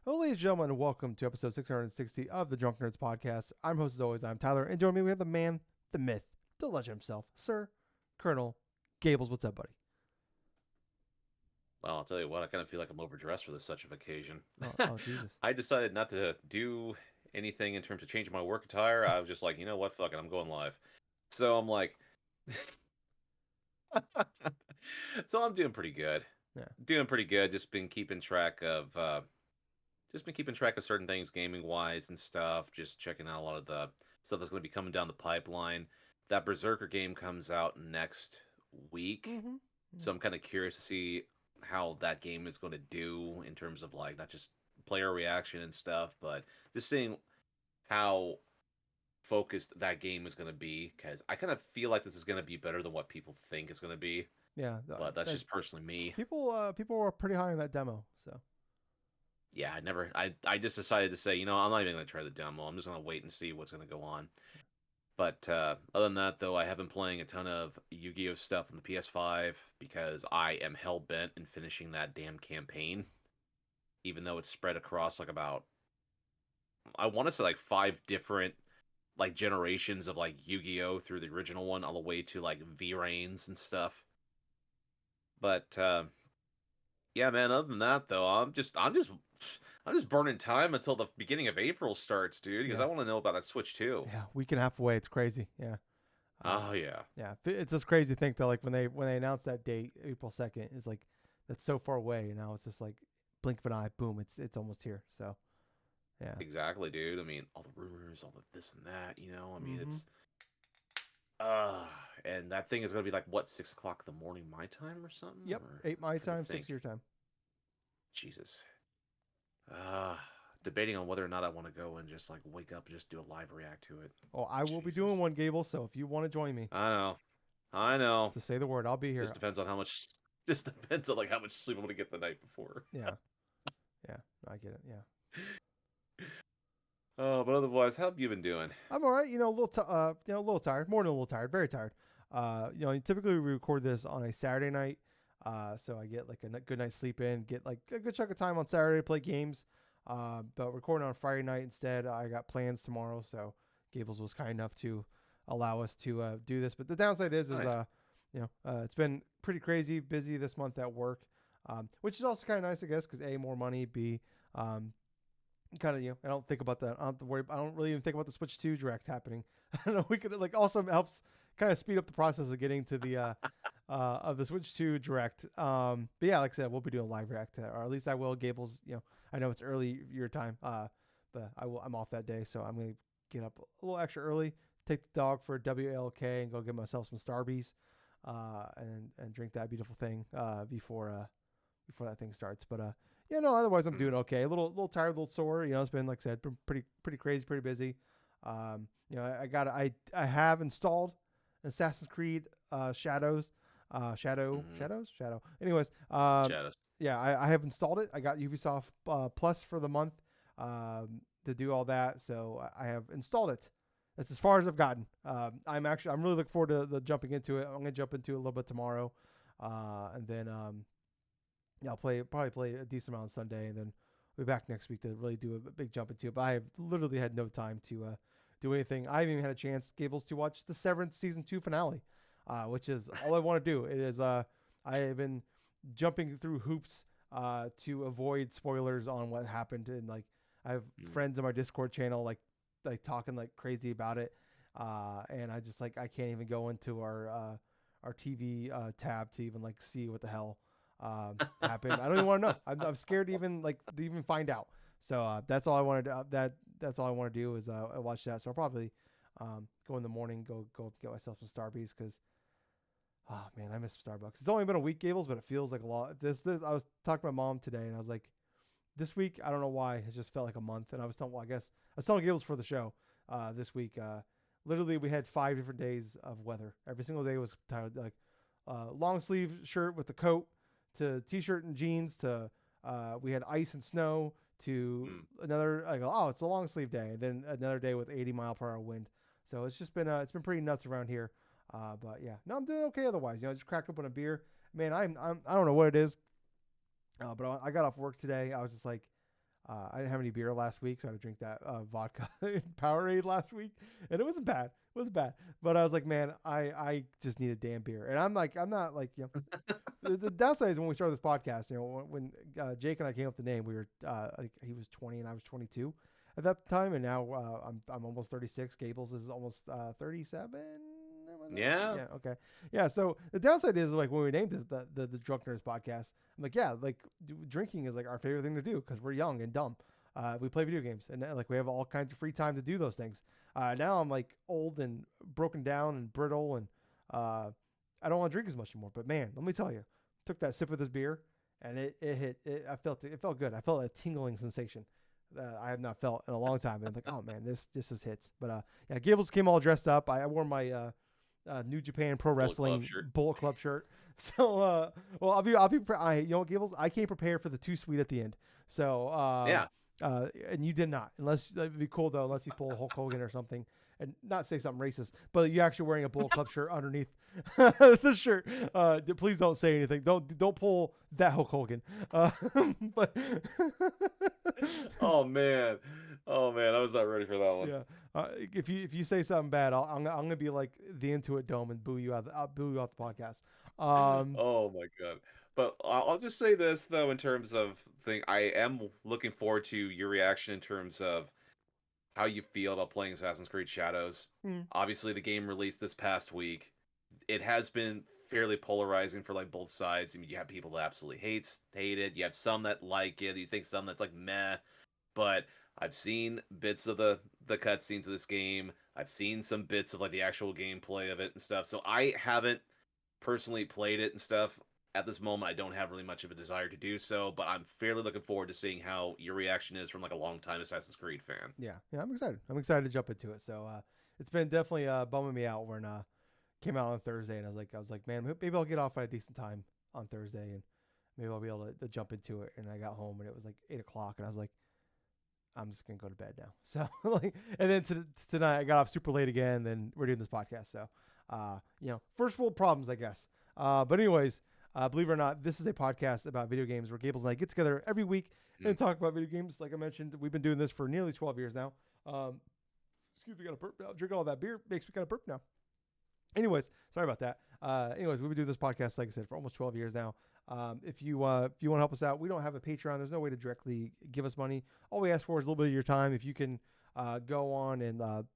Hello, ladies and gentlemen, welcome to episode 660 of the DrunkNerds Podcast. I'm host as always, I'm Tyler, and joining me we have the man, the myth, the legend himself, Sir Colonel Gables. What's up, buddy? Well, I'll tell you what, I kind of feel like I'm overdressed for this such an occasion. Oh, Jesus. I decided not to do anything in terms of changing my work attire. I was just like, you know what, fuck it, I'm going live. So I'm like, so I'm doing pretty good. Yeah. Doing pretty good. Just been keeping track of certain things gaming wise and stuff. Just checking out a lot of the stuff that's going to be coming down the pipeline. That Berserker game comes out next week, so I'm kind of curious to see how that game is going to do in terms of like not just player reaction and stuff, but just seeing how focused that game is going to be, because I kind of feel like this is going to be better than what people think it's going to be. Yeah. But that's just personally me. People were pretty high on that demo, so. Yeah, I just decided to say, you know, I'm not even going to try the demo. I'm just going to wait and see what's going to go on. But other than that, though, I have been playing a ton of Yu-Gi-Oh stuff on the PS5 because I am hell-bent in finishing that damn campaign. Even though it's spread across like about, I want to say like 5 different like generations of like Yu-Gi-Oh through the original one all the way to like V-Rains and stuff. But yeah, man, other than that, though, I'm just burning time until the beginning of April starts, dude, because I want to know about that Switch too. Yeah, week and a half away. It's crazy. Yeah. Oh yeah. Yeah, it's just crazy to think that like when they announced that date, April 2nd, is like that's so far away, and now it's just like blink of an eye, boom, it's almost here. So, yeah. Exactly, dude. I mean, all the rumors, all the this and that, you know. I mean, it's and that thing is gonna be like what, 6 o'clock in the morning my time or something? Yep, Or, 8 my time, 6 your time. Jesus. Debating on whether or not I want to go and just like wake up and just do a live react to it. Oh, I will be doing one, Gable. So if you want to join me, I know. To say the word, I'll be here. Just depends on how much. Just depends on like how much sleep I'm gonna get the night before. Yeah, I get it. Yeah. Oh, but otherwise, how have you been doing? I'm all right. You know, a little tired. More than a little tired. Very tired. Typically we record this on a Saturday night, so I get like a good night's sleep in, get like a good chunk of time on Saturday to play games. But recording on Friday night instead. I got plans tomorrow, so Gables was kind enough to allow us to do this. But the downside is it's been pretty crazy busy this month at work, which is also kind of nice, I guess, because A, more money, B, kind of, I don't think about that. I don't have to worry. I don't really even think about the Switch 2 Direct happening. I know we could like also helps kind of speed up the process of getting to the of the Switch 2 Direct. But yeah, like I said, we'll be doing live react, or at least I will. Gables, I know it's early your time, but I'm off that day, so I'm gonna get up a little extra early, take the dog for WLK, and go get myself some Starbies, and drink that beautiful thing before that thing starts. But otherwise I'm doing okay. A little tired, a little sore. It's been, like I said, been pretty crazy, pretty busy. I have installed Assassin's Creed Shadows. Shadow. Anyways, Shadows. yeah, I have installed it. I got Ubisoft Plus for the month to do all that, so I have installed it. That's as far as I've gotten. I'm really looking forward to jumping into it. I'm gonna jump into it a little bit tomorrow, and then I'll probably play a decent amount on Sunday, and then we'll be back next week to really do a big jump into it. But I have literally had no time to do anything. I haven't even had a chance, Gables, to watch the Severance season 2 finale, which is all I want to do. It is I have been jumping through hoops to avoid spoilers on what happened, and like I have friends in my Discord channel like talking like crazy about it, and I just like I can't even go into our TV tab to even like see what the hell happened. I don't even want to know. I'm scared to even find out. So that's all I wanted to, that's all I want to do is watch that. So I'll probably go in the morning, go get myself some Starbies, because oh man, I miss Starbucks. It's only been a week, Gables, but it feels like a lot. This I was talking to my mom today, and I was like, this week, I don't know why, it's just felt like a month. And I was telling Gables for the show this week. Literally, we had 5 different days of weather. Every single day was tired, like long sleeve shirt with the coat, to t-shirt and jeans, to we had ice and snow, to another, I go, oh, it's a long sleeve day, and then another day with 80-mile-per-hour wind. So it's just been it's been pretty nuts around here. But yeah, no, I'm doing okay otherwise. Just cracked open a beer. Man, I don't know what it is, but I got off work today. I was just like, I didn't have any beer last week, so I had to drink that vodka Powerade last week, and it wasn't bad. It wasn't bad, but I was like, man, I just need a damn beer, and I'm not like, the downside is when we started this podcast, when Jake and I came up with the name, we were like he was 20 and I was 22 at that time, and now I'm almost 36. Gables is almost 37. Yeah. Okay. Yeah. So the downside is like when we named it the Drunk Nerds Podcast, I'm like, yeah, like drinking is like our favorite thing to do because we're young and dumb. We play video games and like we have all kinds of free time to do those things. Now I'm like old and broken down and brittle and I don't want to drink as much anymore. But man, let me tell you, took that sip of this beer and it hit. It felt good. I felt a tingling sensation that I have not felt in a long time. And I'm like, oh man, this is hits. But yeah, Gables came all dressed up. I wore my New Japan Pro Wrestling Bullet Club shirt. So, well, I'll be, Gables, I came prepared for the too sweet at the end. So, Yeah. And you did not, unless that'd be cool though, unless you pull Hulk Hogan or something and not say something racist, but you're actually wearing a Bullet Club shirt underneath the shirt. Please don't say anything. Don't pull that Hulk Hogan. But Oh man, I was not ready for that one. Yeah. If you say something bad, I'm gonna be like the Intuit Dome and boo you out. I'll boo you off the podcast. Oh my god. But I'll just say this though, in terms of thing, I am looking forward to your reaction in terms of how you feel about playing Assassin's Creed Shadows. Obviously, the game released this past week. It has been fairly polarizing for like both sides. I mean, you have people that absolutely hate it. You have some that like it. You think some that's like meh. But I've seen bits of the cutscenes of this game. I've seen some bits of like the actual gameplay of it and stuff. So I haven't personally played it and stuff. At this moment, I don't have really much of a desire to do so, but I'm fairly looking forward to seeing how your reaction is from like a long-time Assassin's Creed fan. Yeah, I'm excited. I'm excited to jump into it. So it's been definitely bumming me out when came out on Thursday, and I was like, man, maybe I'll get off at a decent time on Thursday, and maybe I'll be able to jump into it. And I got home, and it was like 8:00, and I was like, I'm just gonna go to bed now. So like, and then tonight I got off super late again. And then we're doing this podcast, so first world problems, I guess. But anyways. Believe it or not, this is a podcast about video games where Gables and I get together every week and talk about video games. Like I mentioned, we've been doing this for nearly 12 years now. Excuse me, got a burp now. Drinking all that beer makes me kind of burp now. Anyways, sorry about that. We've been doing this podcast, like I said, for almost 12 years now. If you want to help us out, we don't have a Patreon. There's no way to directly give us money. All we ask for is a little bit of your time. If you can go on and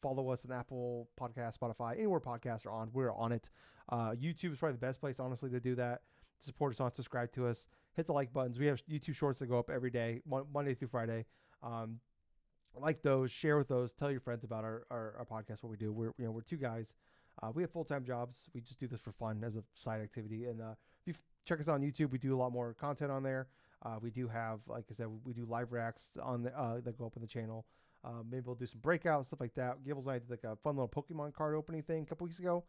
follow us on Apple Podcast, Spotify, anywhere podcasts are on, we're on it. YouTube is probably the best place, honestly, to do that. Support us on, subscribe to us, hit the like buttons. We have YouTube shorts that go up every day, Monday through Friday. Like those, share with those, tell your friends about our podcast, what we do. We're two guys. We have full-time jobs. We just do this for fun as a side activity. And if you check us out on YouTube, we do a lot more content on there. We do have, like I said, we do live reacts on the, that go up on the channel. Maybe we'll do some breakouts, stuff like that. Gables and I did like a fun little Pokemon card opening thing a couple weeks ago.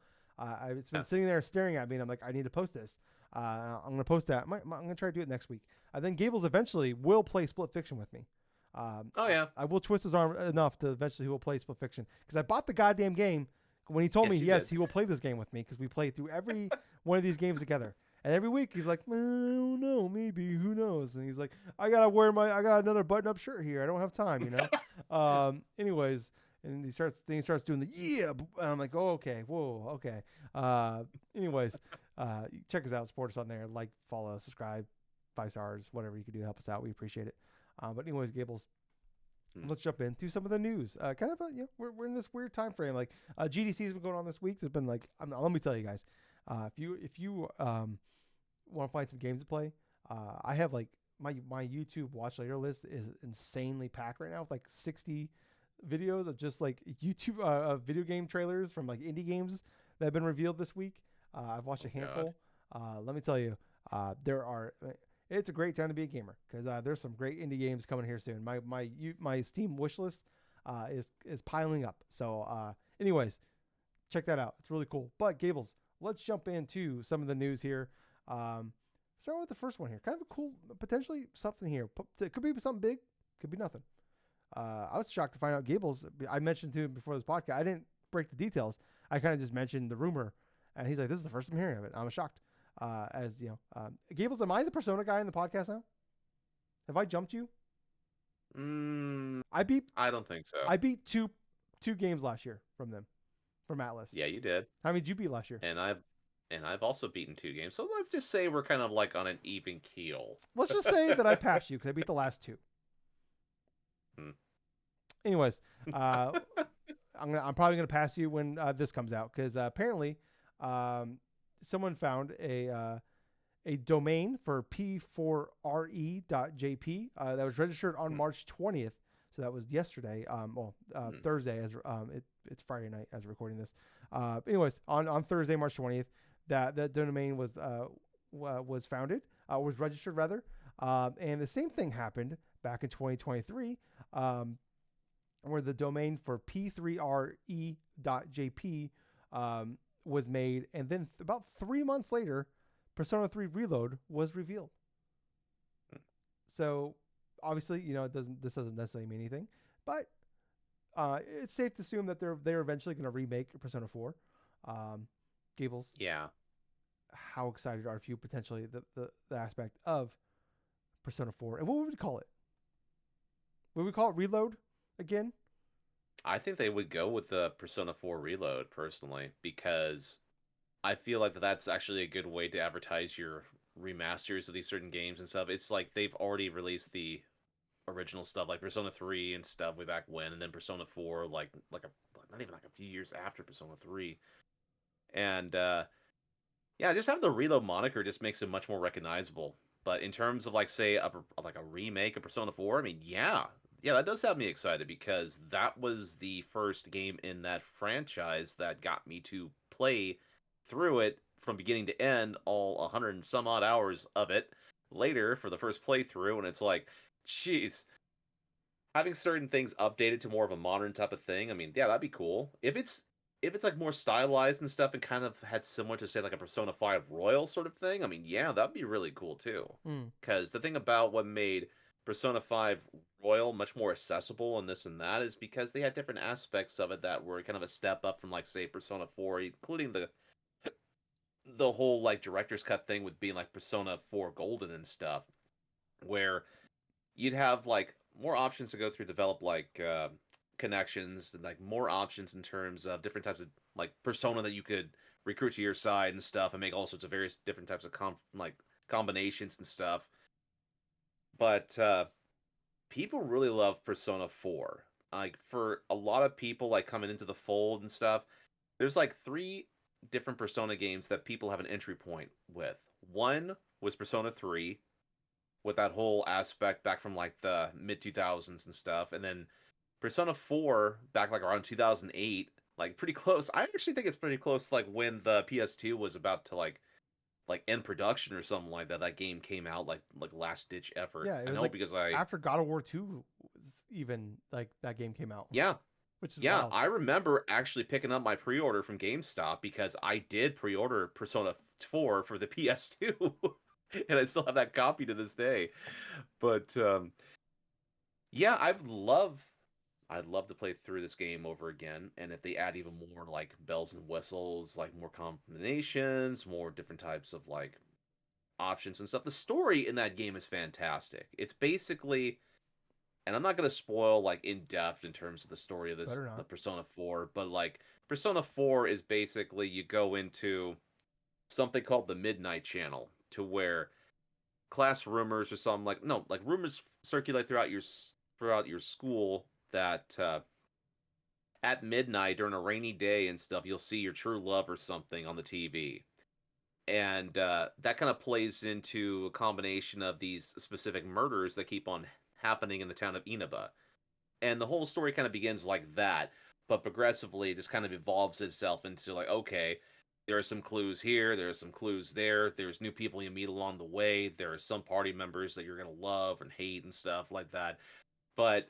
It's been sitting there staring at me, and I'm like, I need to post this. I'm going to post that. I'm going to try to do it next week. Then Gables eventually will play Split Fiction with me. Oh, yeah. I will twist his arm enough to eventually he will play Split Fiction. Because I bought the goddamn game when he told me, he will play this game with me because we play through every one of these games together. And every week he's like, I don't know, maybe, who knows? And he's like, I got another button-up shirt here. I don't have time, Anyways, and he starts doing the and I'm like, oh, okay, whoa, okay. Anyways, check us out, support us on there, like, follow, subscribe, 5 stars, whatever you can do to help us out. We appreciate it. But anyways, Gables, let's jump into some of the news. We're in this weird time frame. Like GDC has been going on this week. There's been like, let me tell you guys, if you want to find some games to play, I have like my YouTube watch later list is insanely packed right now with like 60 videos of just like YouTube video game trailers from like indie games that have been revealed this week. I've watched a handful. Let me tell you, it's a great time to be a gamer because there's some great indie games coming here soon. My Steam wish list is piling up. So anyways, check that out. It's really cool. But Gables, let's jump into some of the news here. Start with the first one here. Kind of a cool, potentially something here. It could be something big, could be nothing. I was shocked to find out Gables. I mentioned to him before this podcast. I didn't break the details. I kind of just mentioned the rumor, and he's like, "This is the first I'm hearing of it." I was shocked. Gables, am I the Persona guy in the podcast now? Have I jumped you? I beat I don't think so. I beat two games last year from them, from Atlas. Yeah, you did. How many did you beat last year? And I've also beaten 2 games. So let's just say we're kind of like on an even keel. Let's just say that I passed you because I beat the last two. Hmm. Anyways, I'm probably gonna pass you when this comes out because apparently, someone found a domain for p4re.jp that was registered on March 20th. So that was yesterday. Thursday as it's Friday night as we're recording this. Anyways, on Thursday, March 20th, that domain was founded, was registered rather, and the same thing happened back in 2023. Where the domain for p3re.jp was made, and then about 3 months later, Persona 3 Reload was revealed. So obviously, this doesn't necessarily mean anything, but it's safe to assume that they're eventually going to remake Persona 4. Gables, Yeah. how excited are you potentially the aspect of Persona 4, and what would we call it? Would we call it Reload again? I think they would go with the Persona 4 Reload personally, because I feel like that's actually a good way to advertise your remasters of these certain games and stuff. It's like they've already released the original stuff like Persona 3 and stuff way back when, and then Persona 4 like not even like a few years after Persona 3. And yeah, just have the Reload moniker just makes it much more recognizable. But in terms of like say like a remake of Persona 4, I mean, yeah, that does have me excited because that was the first game in that franchise that got me to play through it from beginning to end, all 100 and some odd hours of it later for the first playthrough, and it's like, jeez, having certain things updated to more of a modern type of thing. I mean, yeah, that'd be cool. If it's like more stylized and stuff and kind of had similar to say like a Persona 5 Royal sort of thing, I mean, yeah, that'd be really cool too. Mm. Because the thing about what made Persona 5 Royal much more accessible and this and that is because they had different aspects of it that were kind of a step up from like say Persona 4, including the whole like director's cut thing with being like Persona 4 Golden and stuff, where you'd have like more options to go through, develop like connections and like more options in terms of different types of like persona that you could recruit to your side and stuff, and make all sorts of various different types of like combinations and stuff. But people really love Persona 4. Like for a lot of people like coming into the fold and stuff, there's like three different Persona games that people have an entry point with. One was Persona 3, with that whole aspect back from like the mid 2000s and stuff, and then Persona 4 back like around 2008, like pretty close. I actually think it's pretty close, like when the PS2 was about to like end production or something like that. That game came out like last ditch effort. Yeah, it I was know like because I after God of War 2 was even like that game came out, yeah. which is Yeah, wild. I remember actually picking up my pre-order from GameStop because I did pre-order Persona 4 for the PS2, and I still have that copy to this day. But yeah, I'd love to play through this game over again, and if they add even more like bells and whistles, like more combinations, more different types of like options and stuff. The story in that game is fantastic. It's basically, and I'm not going to spoil like in depth in terms of the story of this Better the not. Persona 4, but like Persona 4 is basically you go into something called the Midnight Channel, to where class rumors or something like no, like rumors circulate throughout your school that at midnight during a rainy day and stuff, you'll see your true love or something on the TV. And that kind of plays into a combination of these specific murders that keep on happening in the town of Inaba. And the whole story kind of begins like that, but progressively just kind of evolves itself into like, okay, there are some clues here, there are some clues there, there's new people you meet along the way, there are some party members that you're going to love and hate and stuff like that. But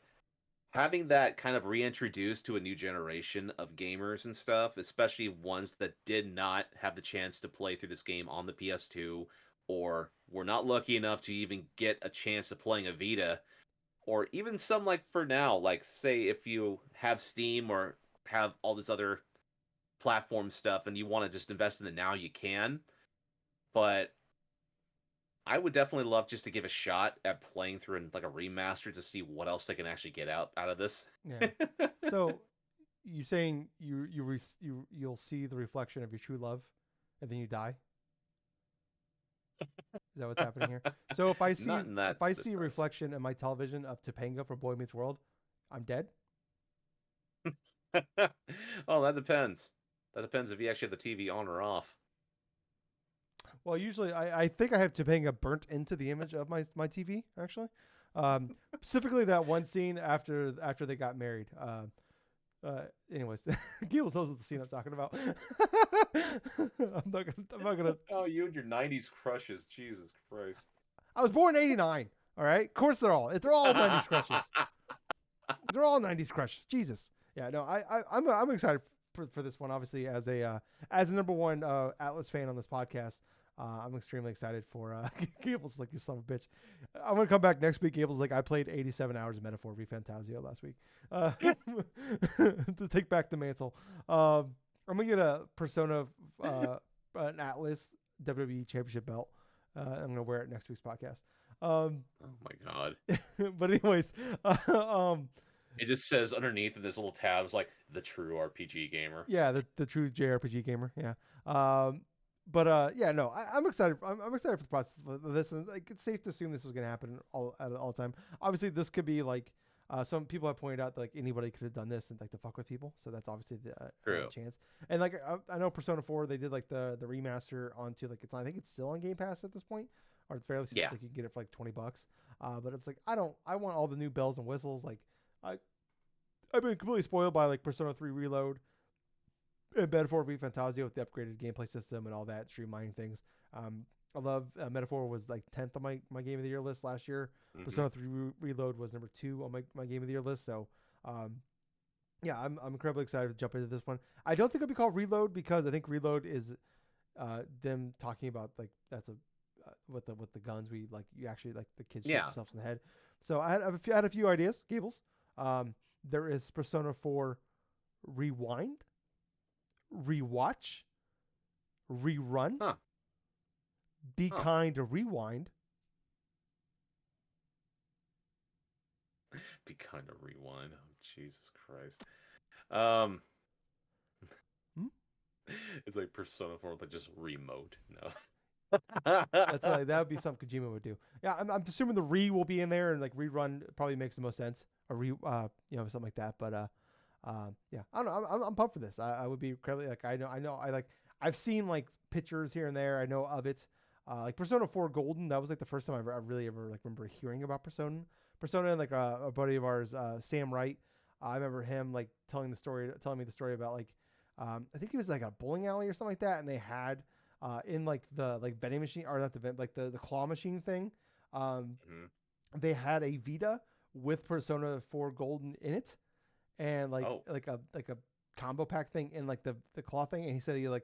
having that kind of reintroduced to a new generation of gamers and stuff, especially ones that did not have the chance to play through this game on the PS2, or were not lucky enough to even get a chance of playing a Vita, or even some like for now, like say if you have Steam or have all this other platform stuff and you want to just invest in it now, you can. But I would definitely love just to give a shot at playing through in like a remaster to see what else they can actually get out of this. Yeah. So you saying you'll see the reflection of your true love, and then you die? Is that what's happening here? So Not in that if I see a sense. reflection in my television of Topanga from Boy Meets World, I'm dead. Oh, that depends. That depends if you actually have the TV on or off. Well, usually I think I have Topanga burnt into the image of my TV actually. Specifically that one scene after they got married. Anyways, Gables knows what the scene I'm talking about. I'm not gonna. Oh, you and your '90s crushes, Jesus Christ! I was born in '89. All right, of course they're all '90s crushes. They're all '90s crushes. Jesus. Yeah, no, I'm excited for this one. Obviously, as a number one Atlas fan on this podcast, I'm extremely excited for Gables. Like, you son of a bitch. I'm gonna come back next week. Gables, like, I played 87 hours of Metaphor v Fantasio last week to take back the mantle. I'm gonna get a Persona, an Atlas WWE Championship belt. I'm gonna wear it next week's podcast. Oh my god! But anyways, it just says underneath in this little tab, it's like the true RPG gamer. Yeah, the true JRPG gamer. Yeah. Yeah, no, I'm excited. I'm excited for the process of this, and like, it's safe to assume this was going to happen all the time. Obviously, this could be like some people have pointed out that, like, anybody could have done this and like to fuck with people. So that's obviously the chance. And like I know Persona 4, they did like the remaster onto, like, I think it's still on Game Pass at this point, or at the very least, like, you can get it for like $20. But it's like I want all the new bells and whistles. Like, I've been completely spoiled by like Persona 3 Reload and Metaphor v Fantasio with the upgraded gameplay system and all that streamlining things. I love Metaphor was like 10th on my game of the year list last year. Mm-hmm. Persona 3 Reload was number 2 on my game of the year list. So yeah, I'm incredibly excited to jump into this one. I don't think it'll be called Reload because I think Reload is them talking about, like, that's a with the guns, we like, you actually, like, the kids shoot themselves in the head. So I had a few ideas, Gables. There is Persona 4 Rewind, Rewatch, Rerun, Be Kind to Rewind. Be Kind to Rewind. Oh, Jesus Christ. It's like Persona 4 with, like, just remote. No. That's like, that would be something Kojima would do. Yeah, I'm assuming the will be in there, and like Rerun probably makes the most sense. Or something like that. But yeah, I don't know. I'm pumped for this. I would be incredibly, like, I've seen like pictures here and there. I know of it. Like Persona 4 Golden, that was like the first time I really ever like remember hearing about Persona. And like a buddy of ours, Sam Wright. I remember him like telling me the story about, like, I think it was like a bowling alley or something like that, and they had in like the like vending machine, or not the vent, like the claw machine thing. They had a Vita with Persona 4 Golden in it, and like a combo pack thing in like the claw thing. And he said I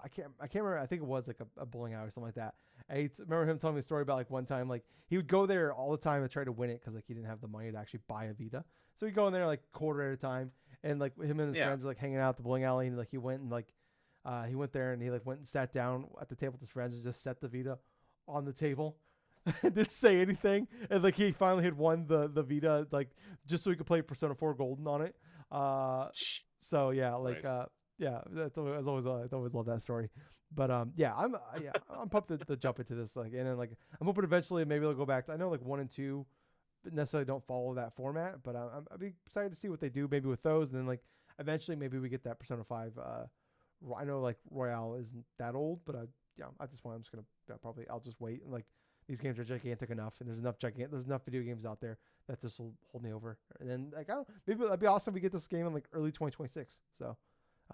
can't remember. I think it was like a bowling alley or something like that. And I remember him telling me a story about, like, one time, like, he would go there all the time and try to win it because, like, he didn't have the money to actually buy a Vita. So he'd go in there like quarter at a time, and like him and his friends were like hanging out at the bowling alley, and like he went there and he like went and sat down at the table with his friends and just set the Vita on the table. Didn't say anything, and like he finally had won the Vita, like, just so he could play Persona 4 Golden on it. So yeah, like yeah, that's always I always love that story. But yeah, I'm pumped to jump into this, like, and then like I'm hoping eventually maybe they'll go back to, I know like 1 and 2 necessarily don't follow that format, but I'd be excited to see what they do maybe with those, and then like eventually maybe we get that Persona 5. I know like Royale isn't that old, but at this point I'm just gonna I'll just wait, and like these games are gigantic enough, and there's enough video games out there that this will hold me over. And then like maybe that'd be awesome if we get this game in like early 2026. So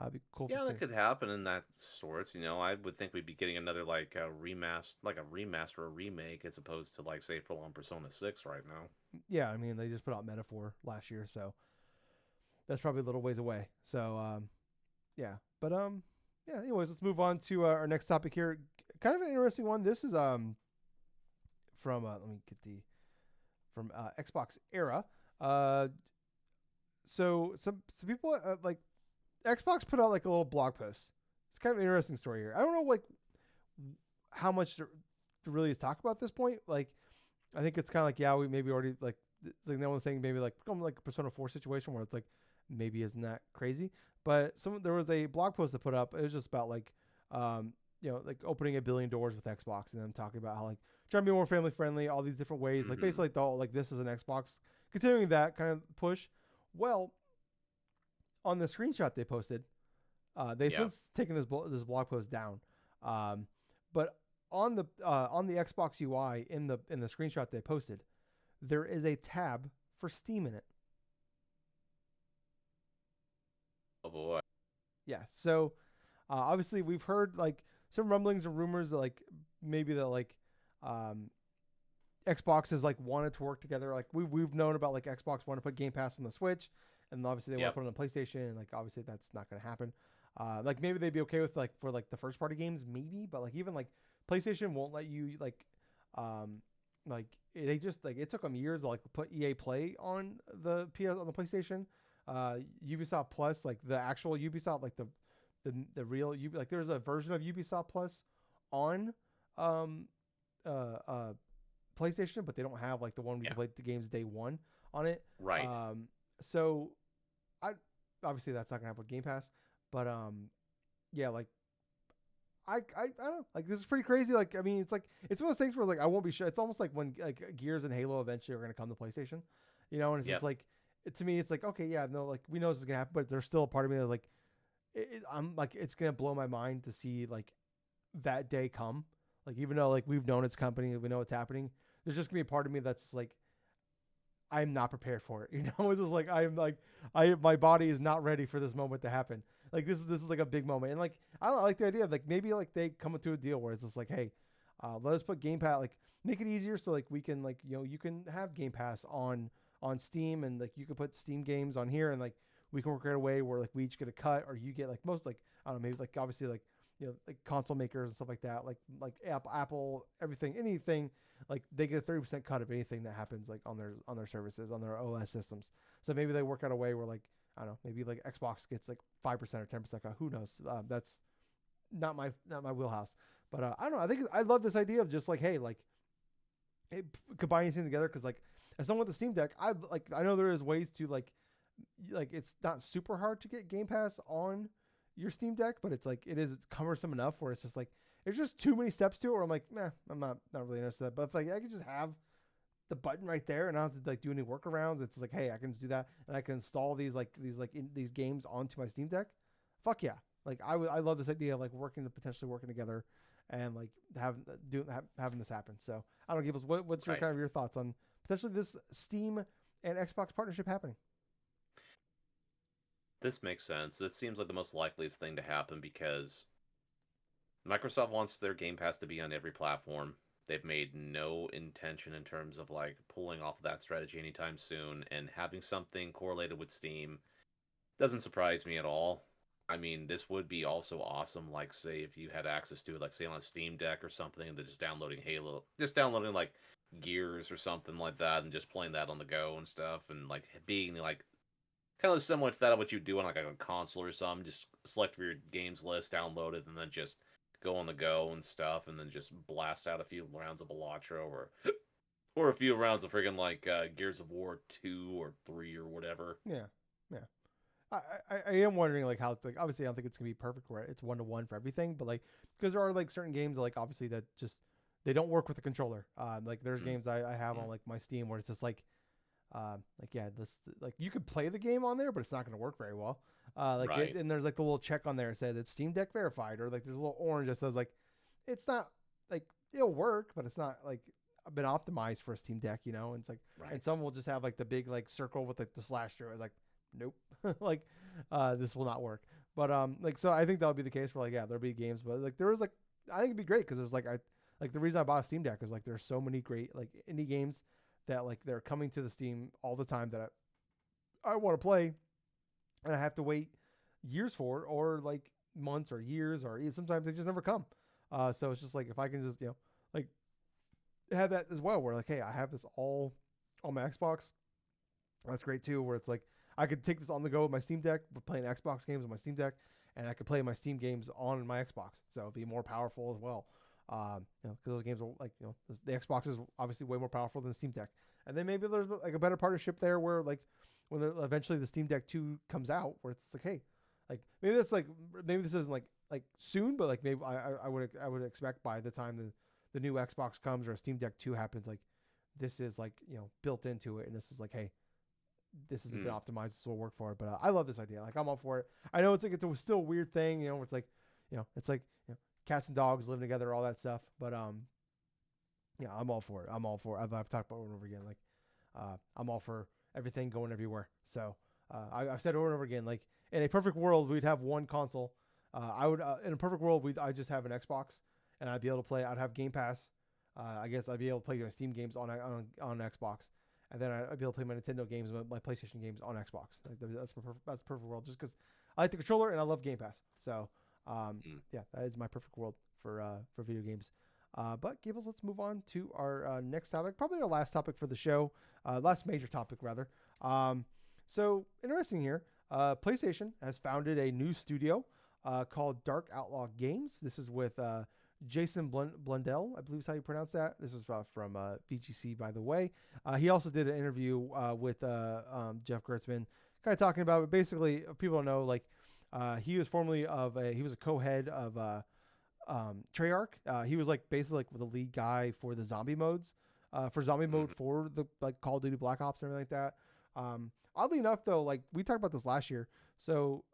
it'd be cool. Yeah, that could happen in that sorts. I would think we'd be getting another like a remaster or remake, as opposed to, like, say, full on Persona 6 right now. Yeah, I mean, they just put out Metaphor last year, so that's probably a little ways away. So yeah, but yeah. Anyways, let's move on to our next topic here. Kind of an interesting one. This is from let me get from Xbox Era. So some people like Xbox put out like a little blog post. It's kind of an interesting story here. I don't know like how much really is talk about at this point. Like, I think it's kind of like, yeah, we maybe already like no one's saying maybe like become like a Persona 4 situation where it's like maybe isn't that crazy. But there was a blog post that put up. It was just about like like opening 1 billion doors with Xbox, and then talking about how like trying to be more family friendly, all these different ways. Like basically like the whole, like this is an Xbox, continuing that kind of push. Well, on the screenshot they posted, they've since taken this blog post down. But on the Xbox UI in the screenshot they posted, there is a tab for Steam in it. Oh boy. Yeah. So obviously we've heard like some rumblings and rumors that like maybe that like Xbox has like wanted to work together. Like we've known about like Xbox want to put Game Pass on the Switch, and obviously they want to put it on PlayStation, and like obviously that's not going to happen. Like maybe they'd be okay with like for like the first party games maybe, but like even like PlayStation won't let you like they just like it took them years to like put EA Play on the PlayStation. Ubisoft Plus, like the actual Ubisoft, like the real like there's a version of Ubisoft Plus on PlayStation, but they don't have like the one we can play the games day one on it. Right. So I obviously that's not gonna happen with Game Pass, but yeah, like I don't know, like this is pretty crazy. Like I mean, it's one of those things where like I won't be sure. It's almost like when like Gears and Halo eventually are gonna come to PlayStation, and it's just like to me it's like okay, yeah, no, like we know this is gonna happen, but there's still a part of me that's like I'm like it's gonna blow my mind to see like that day come. Like even though like we've known it's company, we know it's happening, there's just gonna be a part of me that's just like I'm not prepared for it. It's just like my body is not ready for this moment to happen. Like this is like a big moment, and like I don't know, I like the idea of like maybe like they come into a deal where it's just like, hey, let us put Game Pass, like make it easier so like we can like you can have Game Pass on Steam, and like you can put Steam games on here, and like we can work out a way where like we each get a cut, or you get like most like I don't know, maybe like obviously like like console makers and stuff like that, like Apple everything, anything, like they get a 30% cut of anything that happens like on their services, on their OS systems. So maybe they work out a way where like I don't know, maybe like Xbox gets like 5% or 10% cut. Who knows? That's not my wheelhouse. But I don't know. I love this idea of just like, hey, like combining things together, because like as someone with the Steam Deck, I know there is ways to like it's not super hard to get Game Pass on your Steam Deck, but it's like it is cumbersome enough where it's just like there's just too many steps to it where I'm like, nah, I'm not really interested in that. But if like I could just have the button right there and I don't have to like do any workarounds, it's like, hey, I can just do that and I can install these games onto my Steam Deck. Fuck yeah. Like I love this idea of like potentially working together and like having this happen. So I don't know, Gables, what's your kind of your thoughts on potentially this Steam and Xbox partnership happening? This makes sense. This seems like the most likeliest thing to happen because Microsoft wants their Game Pass to be on every platform. They've made no intention in terms of like pulling off that strategy anytime soon, and having something correlated with Steam doesn't surprise me at all. I mean, this would be also awesome, like say if you had access to it, like say on a Steam Deck or something, and they're just downloading Halo, just downloading like Gears or something like that, and just playing that on the go and stuff, and like being like kind of similar to that of what you do on like a console or something. Just select your games list, download it, and then just go on the go and stuff, and then just blast out a few rounds of Balatro or a few rounds of friggin' like Gears of War 2 or 3 or whatever. Yeah. I am wondering like how it's like obviously I don't think it's gonna be perfect where it's 1-to-1 for everything, but like because there are like certain games that, like obviously that just they don't work with the controller. Like there's games I have on like my Steam where it's just like this like you could play the game on there, but it's not gonna work very well. And there's like the little check on there that says it's Steam Deck verified, or like there's a little orange that says like it's not like it'll work, but it's not like been optimized for a Steam Deck, and it's like and some will just have like the big like circle with like the slash through. It's like nope, like this will not work. But like so I think that'll be the case for like there'll be games, but like there was like I think it'd be great because there's like the reason I bought a Steam Deck is like there's so many great like indie games that like they're coming to the Steam all the time that I want to play, and I have to wait years for it, or like months or years, or sometimes they just never come. So it's just like if I can just like have that as well, where like hey, I have this all on my Xbox. That's great too. Where it's like I could take this on the go with my Steam Deck, playing Xbox games on my Steam Deck, and I could play my Steam games on my Xbox, so it'd be more powerful as well. Because those games are like, the Xbox is obviously way more powerful than the Steam Deck, and then maybe there's like a better partnership there where like when eventually the Steam Deck 2 comes out, where it's like, hey, like maybe this isn't like soon, but like maybe I would expect by the time the new Xbox comes or a Steam Deck 2 happens, like this is like built into it, and this is like, hey, this has been optimized, this will work for it. But I love this idea. Like I'm all for it. I know it's a still a weird thing, where it's like, it's like cats and dogs living together, all that stuff. But yeah, I'm all for it. I've talked about it over and over again. Like I'm all for everything going everywhere. So I've said over and over again, like in a perfect world, we'd have one console. I would in a perfect world, I just have an Xbox, and I'd be able to play. I'd have Game Pass. I guess I'd be able to play my Steam games on Xbox, and then I'd be able to play my Nintendo games, my PlayStation games on Xbox. Like that's the perfect world. Just because I like the controller and I love Game Pass. So yeah, that is my perfect world for video games. But Gables, let's move on to our next topic, probably our last topic for the show, last major topic rather. So interesting here. PlayStation has founded a new studio called Dark Outlaw Games. This is with Jason Blundell, I believe is how you pronounce that. This is from VGC, by the way. He also did an interview with Jeff Gertzman, kind of talking about it. Basically, people don't know, like he was formerly he was a co-head of Treyarch. He was like basically like the lead guy for the zombie modes, for zombie mode for the like Call of Duty Black Ops and everything like that. Oddly enough, though, like we talked about this last year. So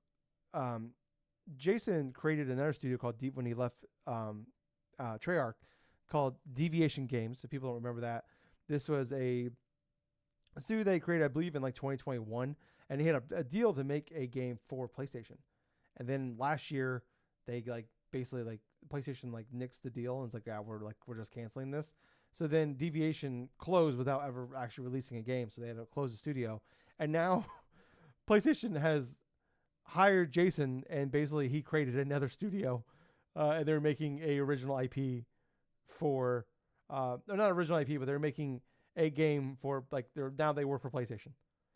Jason created another studio called Deep when he left Treyarch, called Deviation Games. So people don't remember that. This was a studio they created, I believe, in like 2021, and he had a deal to make a game for PlayStation. And then last year, they like basically like PlayStation like nixed the deal and it's like, yeah, we're just canceling this. So then Deviation closed without ever actually releasing a game. So they had to close the studio. And now PlayStation has hired Jason, and basically he created another studio, and they're making a original IP for, not original IP, but they're making a game for like they work for PlayStation.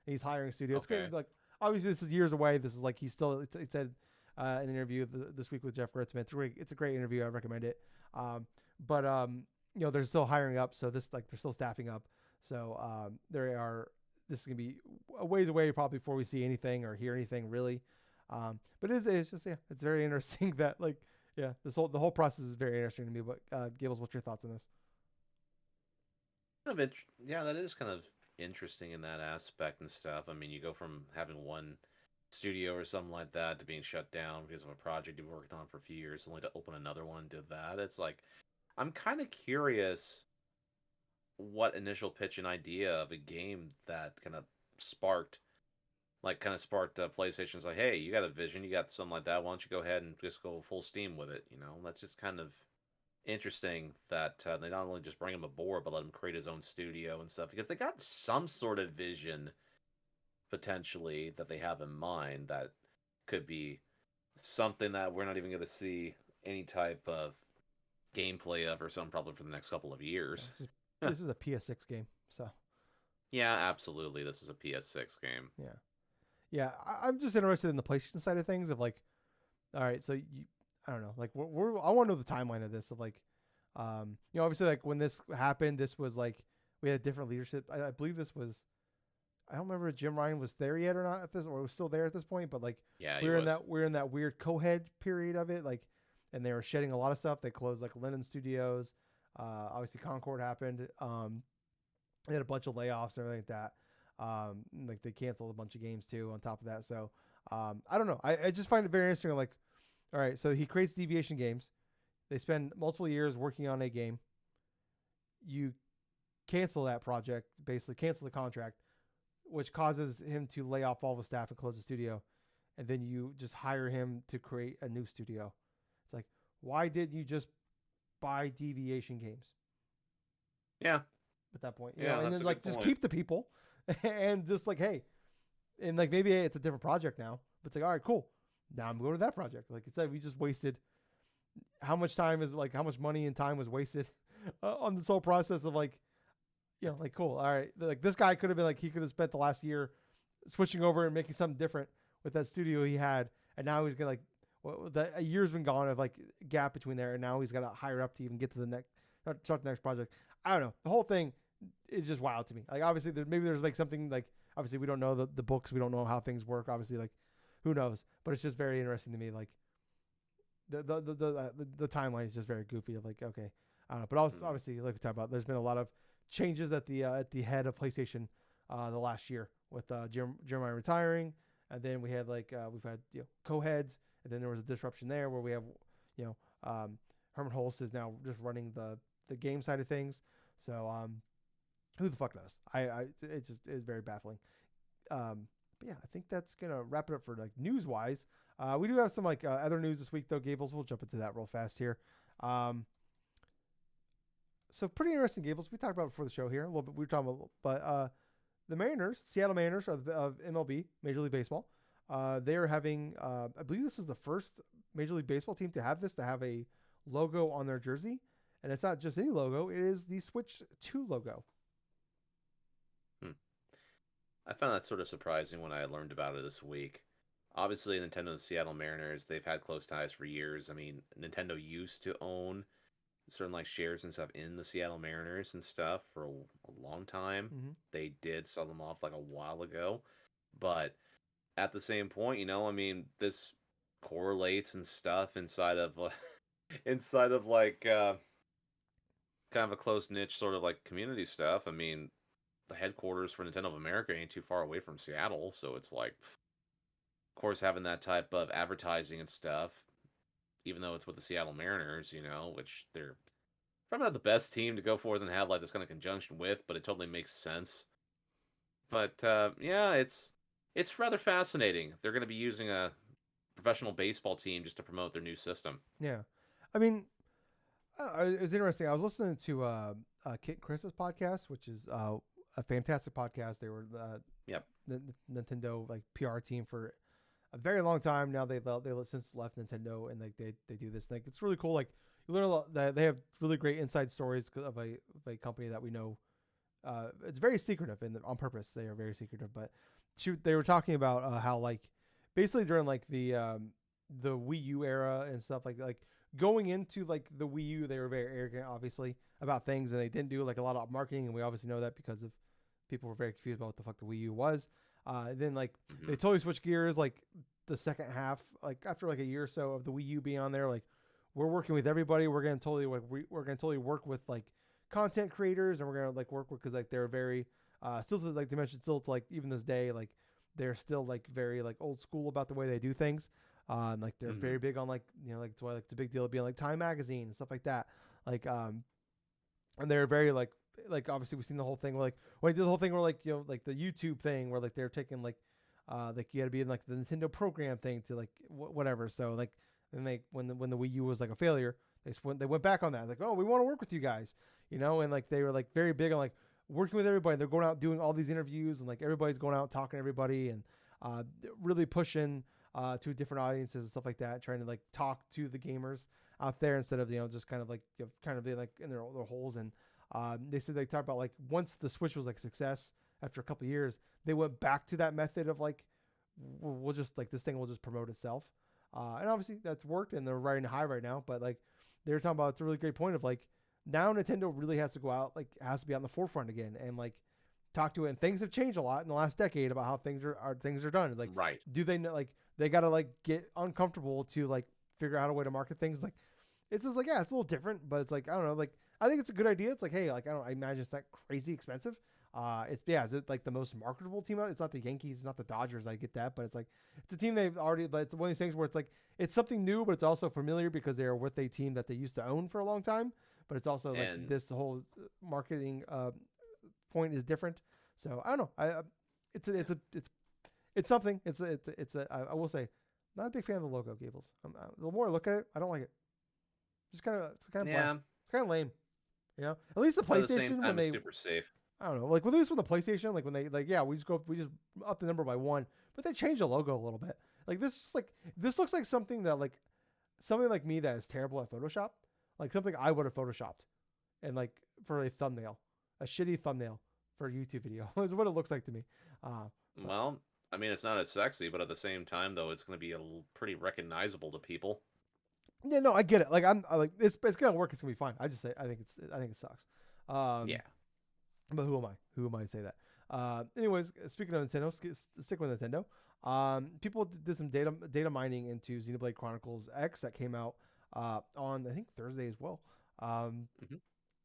And he's hiring a studio. Okay. It's like obviously this is years away. This is like it said in an interview this week with Jeff Gertzman. It's a great interview. I recommend it. But they're still hiring up, so this like they're still staffing up. So this is gonna be a ways away probably before we see anything or hear anything really. But it's just it's very interesting that like the whole process is very interesting to me. But Gables, what's your thoughts on this? That is kind of interesting in that aspect and stuff. I mean, you go from having one studio or something like that to being shut down because of a project you've worked on for a few years, only to open another one and do that. It's like, I'm kind of curious what initial pitch and idea of a game that kind of sparked PlayStation's like, hey, you got a vision, you got something like that, why don't you go ahead and just go full steam with it? That's just kind of interesting that they not only just bring him aboard, but let him create his own studio and stuff, because they got some sort of vision potentially that they have in mind that could be something that we're not even going to see any type of gameplay of or something probably for the next couple of years. This is a PS6 game, so. Yeah, absolutely. This is a PS6 game. Yeah, I'm just interested in the PlayStation side of things. Of like, all right, so I don't know, like I want to know the timeline of this. Of like, obviously, like when this happened, this was like we had different leadership. I believe this was, I don't remember if Jim Ryan was there yet or not at this, or was still there at this point. But like, we're in that weird co-head period of it. Like, and they were shedding a lot of stuff. They closed like Linden Studios. Obviously, Concord happened. They had a bunch of layoffs and everything like that. Like they canceled a bunch of games too on top of that. So I don't know. I just find it very interesting. Like, all right, so he creates Deviation Games. They spend multiple years working on a game. You cancel that project, basically cancel the contract, which causes him to lay off all the staff and close the studio. And then you just hire him to create a new studio. It's like, why didn't you just buy Deviation Games? Yeah. At that point, and then like just keep the people and just like, hey, and like maybe it's a different project now, but it's like, all right, cool. Now I'm going to that project. Like it's like we just wasted how much money and time was wasted on this whole process of like, like cool. All right. Like this guy could have been like, he could have spent the last year switching over and making something different with that studio he had. And now he's going to like, a year's been gone of like gap between there, and now he's got to hire up to even get to the next start the next project. I don't know. The whole thing is just wild to me. Like obviously there's like something like obviously we don't know the books, we don't know how things work. Obviously like who knows, but it's just very interesting to me. Like the timeline is just very goofy. Of like okay, I don't know. But also obviously like we talked about, there's been a lot of changes at the head of PlayStation the last year with Jeremiah retiring, and then we had like we've had co-heads, and then there was a disruption there where we have Herman Hulst is now just running the game side of things. So who the fuck knows? It's very baffling. But yeah, I think that's gonna wrap it up for like news wise. We do have some like other news this week though, Gables. We'll jump into that real fast here. So pretty interesting, Gables. We talked about it before the show here a little bit. We were talking about, but the Mariners, Seattle Mariners of MLB, Major League Baseball. They are having, I believe this is the first Major League Baseball team to have a logo on their jersey, and it's not just any logo; it is the Switch 2 logo. I found that sort of surprising when I learned about it this week. Obviously, Nintendo and Seattle Mariners, they've had close ties for years. I mean, Nintendo used to own certain like shares and stuff in the Seattle Mariners and stuff for a long time. Mm-hmm. They did sell them off like a while ago, but at the same point, I mean, this correlates and stuff inside of like kind of a close niche sort of like community stuff. I mean, the headquarters for Nintendo of America ain't too far away from Seattle, so it's like, of course, having that type of advertising and stuff, even though it's with the Seattle Mariners, which they're probably not the best team to go forth and have like this kind of conjunction with, but it totally makes sense. But yeah, it's rather fascinating. They're going to be using a professional baseball team just to promote their new system. Yeah, I mean, it was interesting. I was listening to Kit and Chris's podcast, which is a fantastic podcast. They were the Nintendo like PR team for a very long time now. They since left Nintendo, and like they do this thing. It's really cool. Like you learn a lot. They have really great inside stories of a company that we know. It's very secretive and on purpose. They are very secretive. But they were talking about how like basically during like the Wii U era and stuff like going into like the Wii U, they were very arrogant, obviously, about things, and they didn't do like a lot of marketing, and we obviously know that because of people were very confused about what the fuck the Wii U was. Then like they totally switched gears like the second half, like after like a year or so of the Wii U being on there, like we're working with everybody. We're gonna totally work with like content creators, and we're gonna like work with, because like they're very still to, like they mentioned, still to like even this day, like they're still like very like old school about the way they do things. And like they're very big on like like it's why like it's a big deal being like Time Magazine and stuff like that. Like and they're very like obviously we've seen the whole thing where like when they did the whole thing where like like the YouTube thing where like they're taking like you had to be in like the Nintendo program thing to like whatever. So like then they when the Wii U was like a failure, they went back on that, like, oh, we want to work with you guys, and like they were like very big on like working with everybody. They're going out doing all these interviews, and like everybody's going out talking to everybody, and really pushing to different audiences and stuff like that, trying to like talk to the gamers out there instead of just kind of like kind of being like in their holes. And they said they talked about like once the Switch was like a success after a couple of years, they went back to that method of like we'll just like this thing will just promote itself, and obviously that's worked, and they're riding high right now. But like they were talking about, it's a really great point of like now Nintendo really has to go out, like has to be on the forefront again and like talk to it. And things have changed a lot in the last decade about how things are done. Like, right? Do they know, like they got to like get uncomfortable to like figure out a way to market things? Like it's just like, yeah, it's a little different, but it's like I don't know, like I think it's a good idea. It's like, hey, like I imagine it's not crazy expensive. Is it like the most marketable team out? It's not the Yankees, it's not the Dodgers. I get that, but it's like it's a team they've already. But it's one of these things where it's like it's something new, but it's also familiar because they are with a team that they used to own for a long time. But it's also like this whole marketing point is different. So I don't know. It's something. I will say, not a big fan of the logo, Gables. The more I look at it, I don't like it. It's kind of bland. It's kind of lame. At least the PlayStation when they super safe. I don't know, like at least with the PlayStation, like when they like we just up the number by 1, but they change the logo a little bit. Like this looks like something like me that is terrible at Photoshop, like something I would have photoshopped, and like for a thumbnail, a shitty thumbnail for a YouTube video is what it looks like to me. Well, I mean, it's not as sexy, but at the same time, though, it's going to be pretty recognizable to people. Yeah, no, I get it. Like like it's gonna work. It's gonna be fine. I just say I think it sucks. Yeah. But who am I? Who am I to say that? Anyways, speaking of Nintendo, stick with Nintendo. People did some data mining into Xenoblade Chronicles X that came out on I think Thursday as well. Hmm.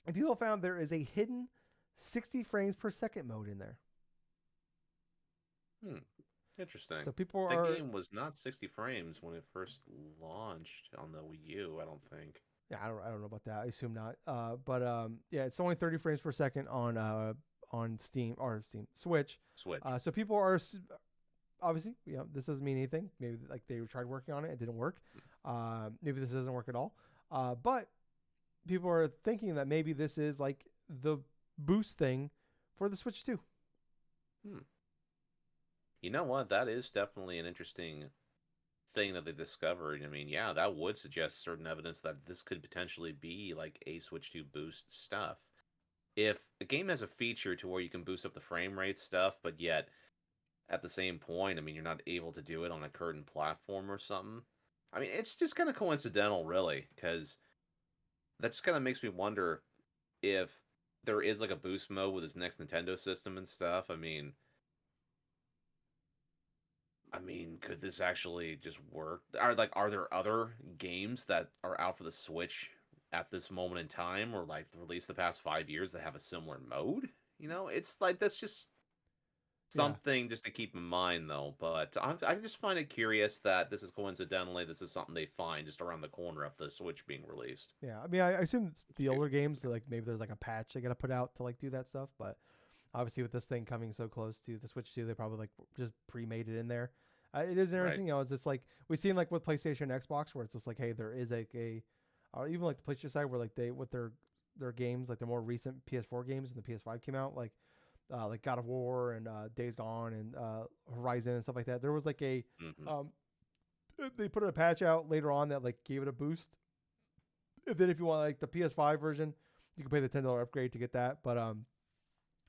And people found there is a hidden 60 frames per second mode in there. Hmm. Interesting. So people That are game was not 60 frames when it first launched on the Wii U, I don't think. yeah, I don't know about that. I assume not. But yeah, it's only 30 frames per second on Steam Switch. Switch. So people are obviously, this doesn't mean anything. Maybe like they tried working on it, it didn't work. Maybe this doesn't work at all. But people are thinking that maybe this is like the boost thing for the Switch 2. Hmm. You know what? That is definitely an interesting thing that they discovered. I mean, yeah, that would suggest certain evidence that this could potentially be like a Switch 2 boost stuff. If a game has a feature to where you can boost up the frame rate stuff, but yet at the same point, I mean, you're not able to do it on a current platform or something. I mean, it's just kind of coincidental, really, because that just kind of makes me wonder if there is like a boost mode with this next Nintendo system and stuff. I mean, could this actually just work? Are there other games that are out for the Switch at this moment in time, or like released the past 5 years that have a similar mode? It's like that's just Yeah. something just to keep in mind, though. But I just find it curious that this is something they find just around the corner of the Switch being released. Yeah. I mean, I assume it's the older Curious. games, so like maybe there's like a patch they got to put out to like do that stuff. But obviously, with this thing coming so close to the Switch 2, they probably like just pre-made it in there. It is Right. interesting, it's just like we've seen like with PlayStation and Xbox, where it's just like, hey, there is like or even like the PlayStation side, where like they with their games, like the more recent PS4 games and the PS5 came out, like God of War and Days Gone and Horizon and stuff like that. There was like a Hmm. um, they put a patch out later on that like gave it a boost. And then if you want like the PS5 version, you can pay the $10 upgrade to get that. But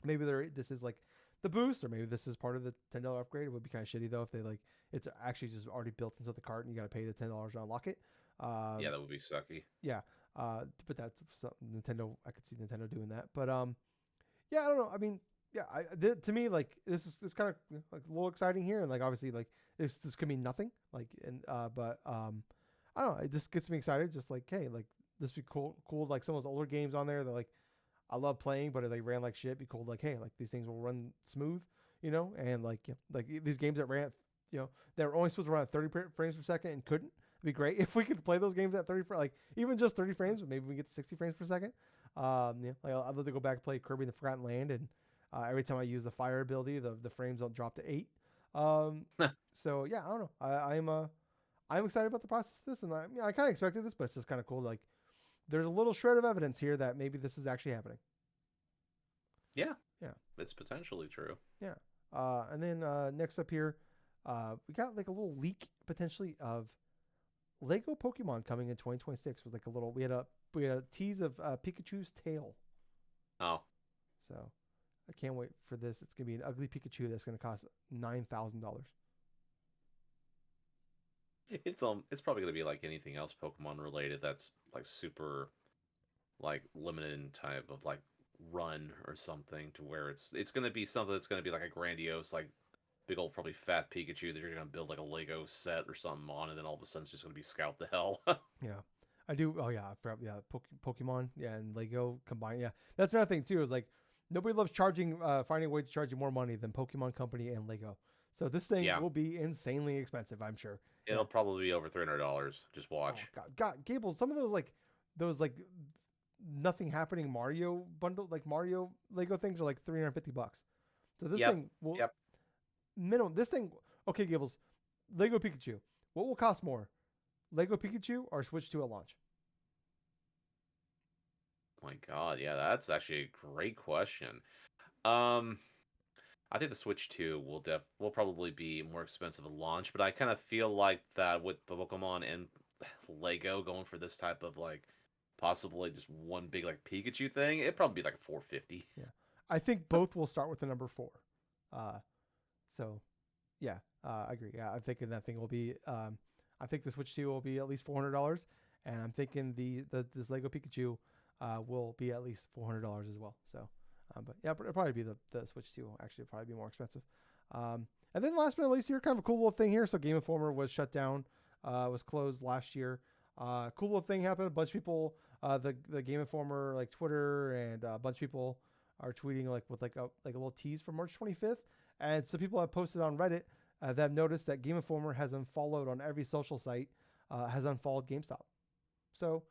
maybe this is like the boost, or maybe this is part of the $10 upgrade. It would be kind of shitty though if they like it's actually just already built into the cart and you got to pay the $10 to unlock it. Yeah, Um, that would be sucky. yeah, but that's something Nintendo. I could see Nintendo doing that. But yeah, I don't know. I mean, yeah, to me like this kind of like a little exciting here, and like obviously like this could mean nothing. Like and but I don't know. It just gets me excited. Just like hey, like this would be cool. Like some of those older games on there that like I love playing, but if they ran like shit, be cool. Like, hey, like these things will run smooth, and like like these games that ran, that were only supposed to run at 30 frames per second and couldn't. It'd be great if we could play those games at 30, like even just 30 frames, but maybe we get to 60 frames per second. Yeah, like I'd love to go back and play Kirby and the Forgotten Land, and every time I use the fire ability, the frames don't drop to 8. Um, so yeah, I don't know. I'm excited about the process of this, and I kind of expected this, but it's just kind of cool. Like, there's a little shred of evidence here that maybe this is actually happening. Yeah, Yeah, it's potentially true. yeah. And then next up here, we got like a little leak potentially of Lego Pokemon coming in 2026. With like a little, we had a tease of Pikachu's tail. Oh, So I can't wait for this. It's gonna be an ugly Pikachu that's gonna cost $9,000. it's probably gonna be like anything else Pokemon related that's like super like limited in type of like run or something to where it's gonna be something that's gonna be like a grandiose like big old probably fat Pikachu that you're gonna build like a Lego set or something on, and then all of a sudden it's just gonna be Scout the hell. Yeah. I do. Oh yeah, yeah. Pokemon, yeah, and Lego combined. Yeah, that's another thing too. Is like nobody loves finding a way to charge you more money than Pokemon Company and Lego. So this thing Yeah, will be insanely expensive, I'm sure. Yeah. it'll probably be over $300. Just Oh watch. God, Gables. Some of those nothing happening Mario bundle, like Mario Lego things, are like $350. So this Yep, thing will yep. minimum. This thing, okay, Gables. Lego Pikachu. What will cost more, Lego Pikachu or Switch 2 at launch? My God, yeah, that's actually a great question. Um, I think the Switch 2 will probably be more expensive at launch, but I kind of feel like that with Pokemon and Lego going for this type of like possibly just one big like Pikachu thing, it'd probably be like a 450. Yeah, I think both will start with the number 4. Uh, so Yeah, I agree. Yeah, I'm thinking that thing will be. I think the Switch 2 will be at least $400, and I'm thinking this Lego Pikachu will be at least $400 as well. So, but yeah, it'll probably be the Switch 2. Actually, it'll probably be more expensive. And then last but not least, here, kind of a cool little thing here. So Game Informer was shut down, was closed last year. Cool little thing happened. A bunch of people, the Game Informer like Twitter and a bunch of people are tweeting like with like a little tease for March 25th. And some people have posted on Reddit that have noticed that Game Informer has unfollowed on every social site, has unfollowed GameStop. So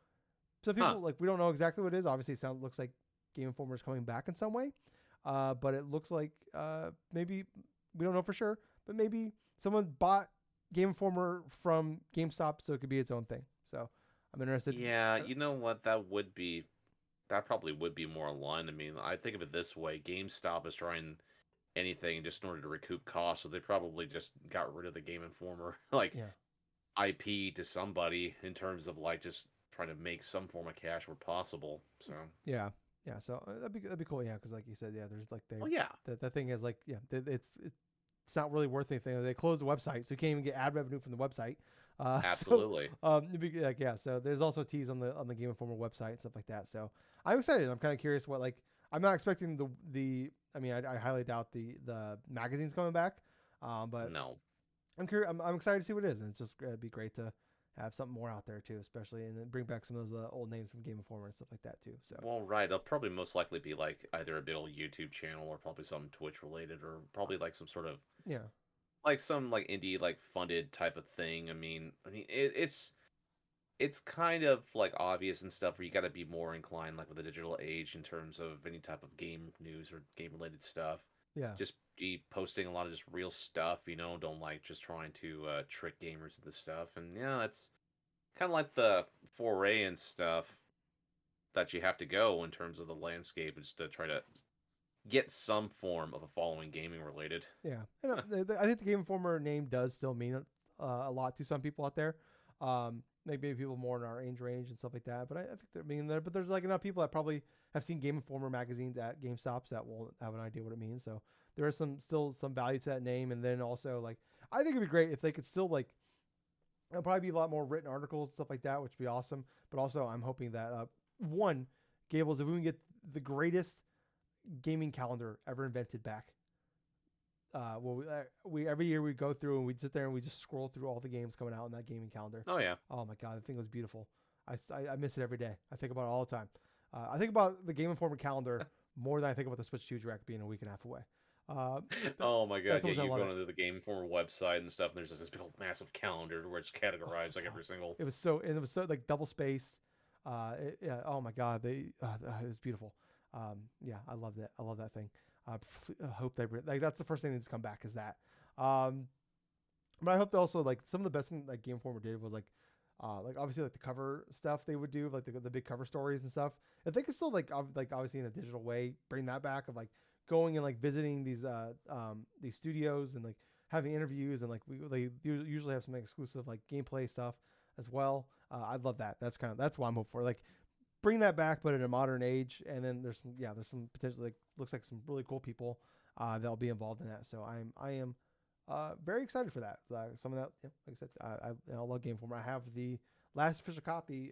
some people like we don't know exactly what it is. Obviously, it looks like Game Informer is coming back in some way, but it looks like maybe we don't know for sure, but maybe someone bought Game Informer from GameStop so it could be its own thing. So I'm interested. Yeah, you know what? That probably would be more aligned. I mean, I think of it this way: GameStop is trying anything just in order to recoup costs, so they probably just got rid of the Game Informer like Yeah. IP to somebody in terms of like just trying to make some form of cash where possible. So Yeah. Yeah. So that'd be cool. Yeah, because like you said, yeah, there's like well, yeah, that thing is like it's not really worth anything. They closed the website, so you can't even get ad revenue from the website. absolutely. It'd be like yeah. So there's also teas on the Game Informer website and stuff like that. So I'm excited. I'm kind of curious what like I'm not expecting the. I mean, I highly doubt the magazine's coming back. But No. I'm curious. I'm excited to see what it is, and it's just it'd be great to have something more out there too, especially and then bring back some of those old names from Game Informer and stuff like that too. So Well, right. It'll probably most likely be like either a big old YouTube channel or probably something Twitch related or probably like some sort of yeah, like some like indie like funded type of thing. It's kind of like obvious and stuff where you got to be more inclined like with the digital age in terms of any type of game news or game related stuff. yeah, Just be posting a lot of just real stuff, don't like just trying to trick gamers into stuff. And yeah, it's kind of like the foray and stuff that you have to go in terms of the landscape is to try to get some form of a following gaming related. yeah. And, I think the Game Informer name does still mean a lot to some people out there. Maybe people more in our age range and stuff like that. But I think they're meaning there. But there's like enough people that probably have seen Game Informer magazines at GameStops that won't have an idea what it means. So there is still some value to that name. And then also like I think it'd be great if they could still like there'll probably be a lot more written articles and stuff like that, which would be awesome. But also I'm hoping that one Gables, if we can get the greatest gaming calendar ever invented back. We every year we go through and we sit there and we just scroll through all the games coming out on that gaming calendar. Oh yeah. Oh my god, the thing was beautiful. I miss it every day. I think about it all the time. I think about the Game Informer calendar more than I think about the Switch 2 Direct being a week and a half away. Oh my god, That's how yeah, much I you love go it. into the Game Informer website and stuff, and there's just this big old massive calendar where it's Oh categorized my like god, every single. it was so like double spaced. Yeah. Oh my god, it was beautiful. Yeah, I loved it. I love that thing. I hope like that's the first thing that's come back is that. But I hope they also like some of the best thing like Game Informer did was like obviously like the cover stuff they would do like the big cover stories and stuff. If they could still like obviously in a digital way bring that back of like going and like visiting these studios and like having interviews and like they usually have some exclusive like gameplay stuff as well. I'd love that. That's what I'm hoping for. Like bring that back, but in a modern age. And then there's some potentially like looks like some really cool people that'll be involved in that. So I am very excited for that. Some of that, like I said, I love Game Informer. I have the last official copy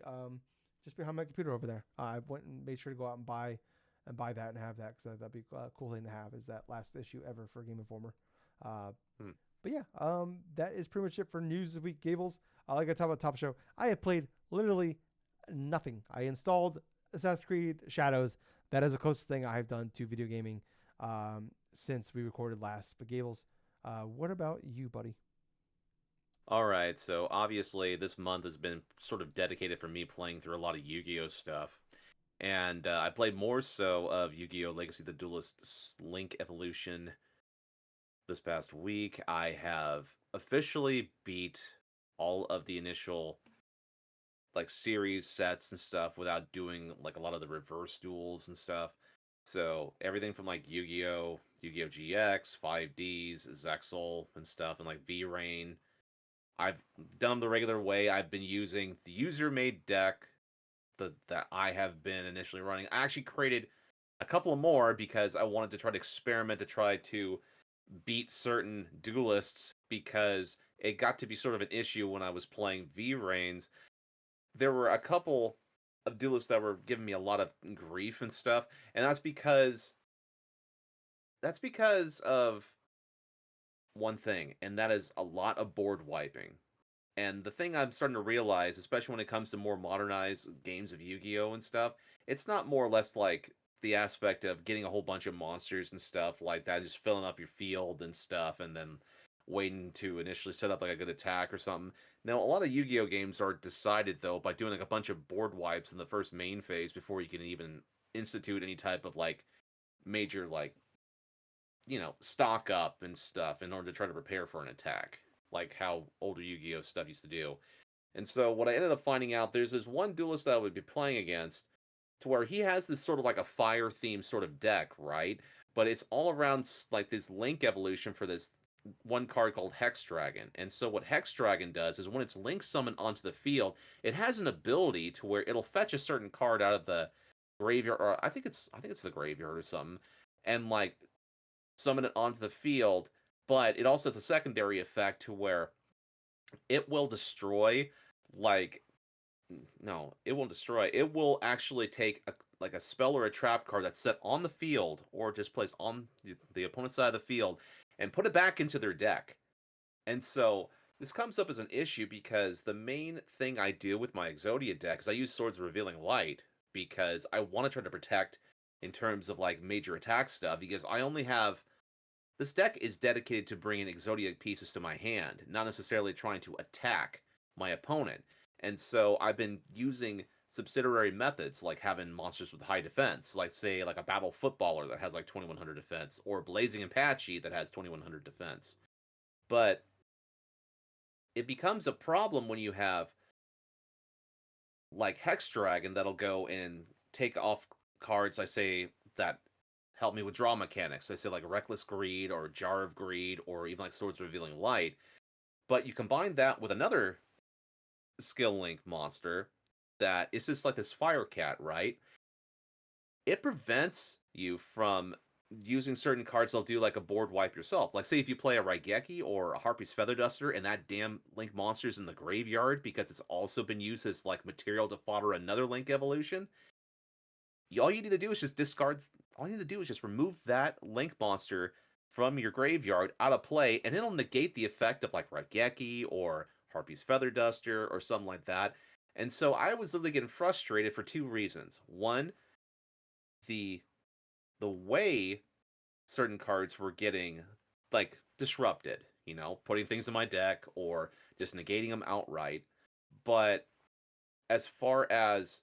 just behind my computer over there. I went and made sure to go out and buy that and have that because that'd be a cool thing to have. Is that last issue ever for Game Informer? But yeah, that is pretty much it for news this week. Gables, like I talked about Top Show, I have played literally nothing. I installed Assassin's Creed Shadows. That is the closest thing I've done to video gaming since we recorded last. But Gables, what about you, buddy? All right, so obviously this month has been sort of dedicated for me playing through a lot of Yu-Gi-Oh stuff. And I played more so of Yu-Gi-Oh! Legacy of the Duelist Link Evolution this past week. I have officially beat all of the initial like series sets and stuff without doing like a lot of the reverse duels and stuff. So everything from like Yu-Gi-Oh, Yu-Gi-Oh GX, 5Ds, Zexal and stuff, and like V-Rain. I've done them the regular way. I've been using the user-made deck that I have been initially running. I actually created a couple more because I wanted to try to experiment to try to beat certain duelists because it got to be sort of an issue when I was playing V Reigns. There were a couple of duelists that were giving me a lot of grief and stuff, and that's because of one thing, and that is a lot of board wiping. And the thing I'm starting to realize, especially when it comes to more modernized games of Yu-Gi-Oh and stuff, it's not more or less like the aspect of getting a whole bunch of monsters and stuff like that, just filling up your field and stuff, and then waiting to initially set up like a good attack or something. Now, a lot of Yu-Gi-Oh games are decided though by doing like a bunch of board wipes in the first main phase before you can even institute any type of like major like stock up and stuff in order to try to prepare for an attack, like how older Yu-Gi-Oh stuff used to do. And so what I ended up finding out, there's this one duelist that I would be playing against, to where he has this sort of like a fire themed sort of deck, right? But it's all around like this link evolution for this one card called Hex Dragon. And so what Hex Dragon does is when it's link summoned onto the field, it has an ability to where it'll fetch a certain card out of the graveyard, or I think it's the graveyard or something, and like summon it onto the field, but it also has a secondary effect to where it will destroy like no, it won't destroy. It will actually take like a spell or a trap card that's set on the field or just placed on the opponent's side of the field and put it back into their deck. And so this comes up as an issue because the main thing I do with my Exodia deck is I use Swords of Revealing Light because I want to try to protect in terms of like major attack stuff because I only have this deck is dedicated to bringing Exodia pieces to my hand, not necessarily trying to attack my opponent. And so I've been using subsidiary methods like having monsters with high defense, like say like a Battle Footballer that has like 2100 defense, or Blazing Apache that has 2100 defense. But it becomes a problem when you have like Hex Dragon that'll go and take off cards, I say, that help me with draw mechanics. I say like Reckless Greed or Jar of Greed or even like Swords Revealing Light. But you combine that with another skill link monster that is just like this Fire Cat, right? It prevents you from using certain cards that'll do like a board wipe yourself. Like say if you play a Raigeki or a Harpy's Feather Duster and that damn Link monster's in the graveyard because it's also been used as like material to fodder another Link evolution, all you need to do is just discard. All you need to do is just remove that Link monster from your graveyard out of play, and it'll negate the effect of like Raigeki or Harpy's Feather Duster or something like that. And so I was literally getting frustrated for two reasons. One, the the way certain cards were getting like disrupted, putting things in my deck or just negating them outright. But as far as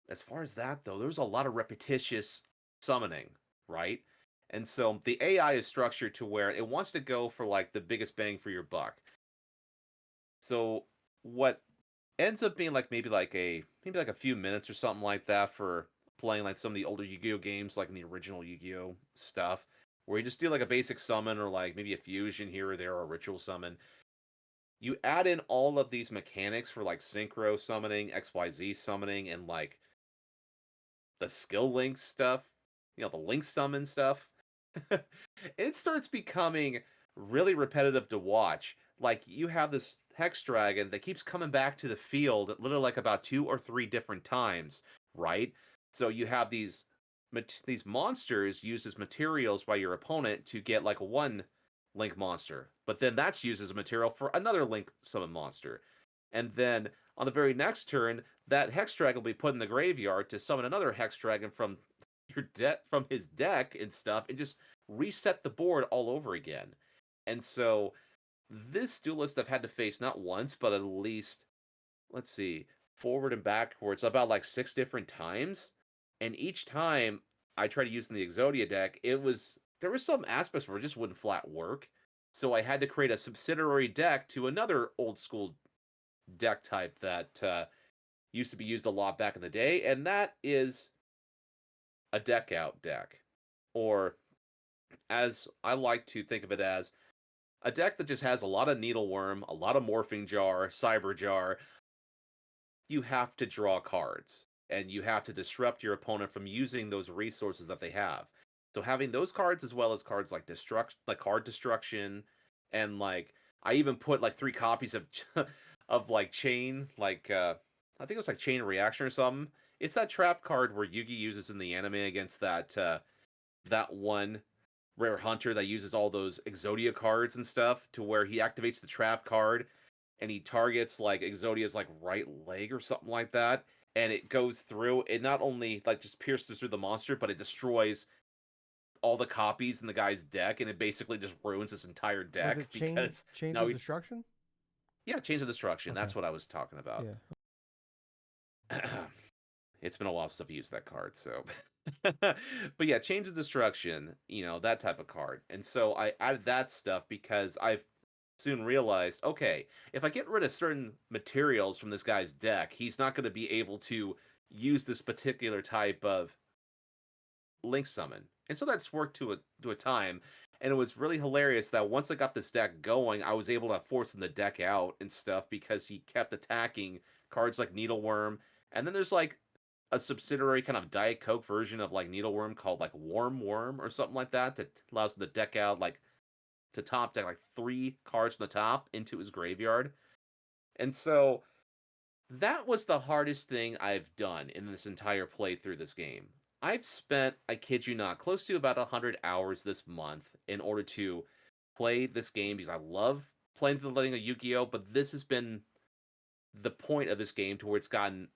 that though, there's a lot of repetitious summoning, right? And so the AI is structured to where it wants to go for like the biggest bang for your buck. So what ends up being like maybe like a few minutes or something like that for playing like some of the older Yu-Gi-Oh games, like in the original Yu-Gi-Oh stuff, where you just do like a basic summon or like maybe a fusion here or there or a ritual summon. You add in all of these mechanics for like synchro summoning, XYZ summoning, and like the skill link stuff, the link summon stuff, it starts becoming really repetitive to watch. Like you have this Hex Dragon that keeps coming back to the field literally like about 2 or 3 different times, right? So you have these monsters used as materials by your opponent to get like one link monster, but then that's used as a material for another link summon monster. And then on the very next turn, that Hex Dragon will be put in the graveyard to summon another Hex Dragon from from his deck and stuff, and just reset the board all over again. And so this duelist I've had to face not once, but at least, let's see, forward and backwards about like 6 different times. And each time I tried to use in the Exodia deck, there were some aspects where it just wouldn't flat work. So I had to create a subsidiary deck to another old school deck type that used to be used a lot back in the day, and that is a deck out deck. Or as I like to think of it as, a deck that just has a lot of Needleworm, a lot of Morphing Jar, Cyber Jar. You have to draw cards, and you have to disrupt your opponent from using those resources that they have. So having those cards as well as cards like card destruction, and like I even put like 3 copies of of like chain, I think it was like chain reaction or something. It's that trap card where Yugi uses in the anime against that one rare hunter that uses all those Exodia cards and stuff, to where he activates the trap card and he targets like Exodia's like right leg or something like that, and it goes through. It not only like just pierces through the monster, but it destroys all the copies in the guy's deck, and it basically just ruins his entire Was deck it because chains now of he, destruction? yeah, Chains of Destruction. Okay. That's what I was talking about. Yeah. It's been a while since I've used that card, so. But yeah, Chains of Destruction, that type of card. And so I added that stuff because I've soon realized, okay, if I get rid of certain materials from this guy's deck, he's not going to be able to use this particular type of Link Summon. And so that's worked to a time. And it was really hilarious that once I got this deck going, I was able to force the deck out and stuff because he kept attacking cards like Needleworm. And then there's like a subsidiary kind of Diet Coke version of like Needleworm called like Warm Worm or something like that allows him to deck out like to top deck like 3 cards from the top into his graveyard. And so that was the hardest thing I've done in this entire playthrough this game. I've spent, I kid you not, close to about 100 hours this month in order to play this game because I love playing through the Legend of Yugioh, but this has been the point of this game to where it's gotten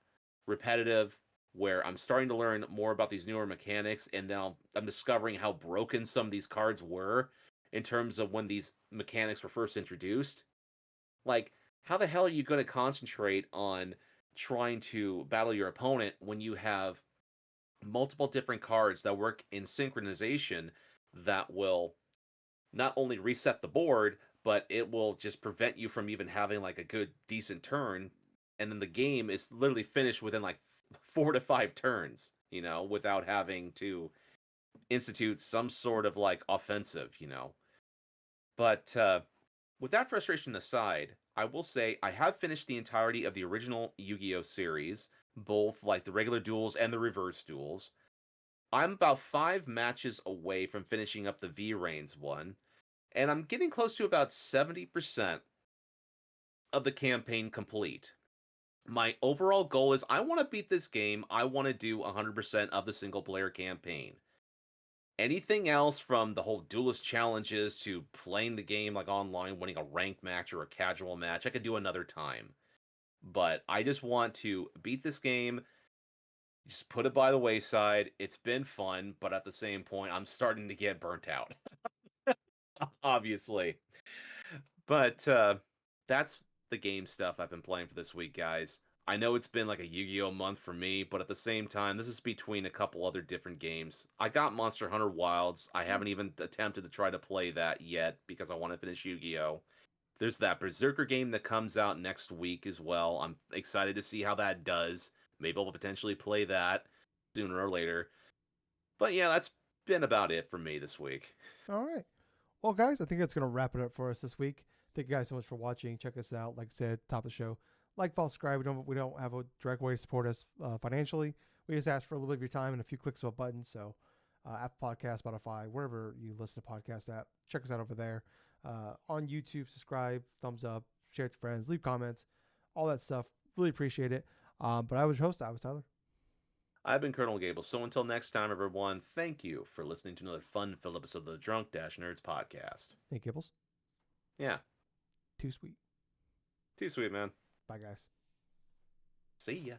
repetitive, where I'm starting to learn more about these newer mechanics, and then I'm discovering how broken some of these cards were in terms of when these mechanics were first introduced. Like, how the hell are you going to concentrate on trying to battle your opponent when you have multiple different cards that work in synchronization that will not only reset the board, but it will just prevent you from even having like a good, decent turn. And then the game is literally finished within like 4 to 5 turns, without having to institute some sort of like offensive. But with that frustration aside, I will say I have finished the entirety of the original Yu-Gi-Oh series, both like the regular duels and the reverse duels. I'm about 5 matches away from finishing up the V-Reigns one, and I'm getting close to about 70% of the campaign complete. My overall goal is I want to beat this game. I want to do 100% of the single player campaign. Anything else from the whole duelist challenges to playing the game like online, winning a ranked match or a casual match, I could do another time. But I just want to beat this game, just put it by the wayside. It's been fun, but at the same point, I'm starting to get burnt out, obviously. But that's the game stuff I've been playing for this week, guys. I know it's been like a Yu-Gi-Oh month for me, but at the same time, this is between a couple other different games. I got Monster Hunter Wilds. I haven't even attempted to try to play that yet because I want to finish Yu-Gi-Oh. There's that Berserker game that comes out next week as well. I'm excited to see how that does. Maybe I'll potentially play that sooner or later. But yeah, that's been about it for me this week. All right. Well, guys, I think that's going to wrap it up for us this week. Thank you guys so much for watching. Check us out. Like I said, top of the show. Like, follow, subscribe. We don't have a direct way to support us financially. We just ask for a little bit of your time and a few clicks of a button. So, Apple Podcast, Spotify, wherever you listen to podcasts at, check us out over there. On YouTube, subscribe, thumbs up, share it with friends, leave comments, all that stuff. Really appreciate it. But I was your host. I was Tyler. I've been Colonel Gables. So until next time, everyone, thank you for listening to another fun-filled episode of the Drunk-Nerds Podcast. Hey, Gables. Yeah. Too sweet. Too sweet, man. Bye, guys. See ya.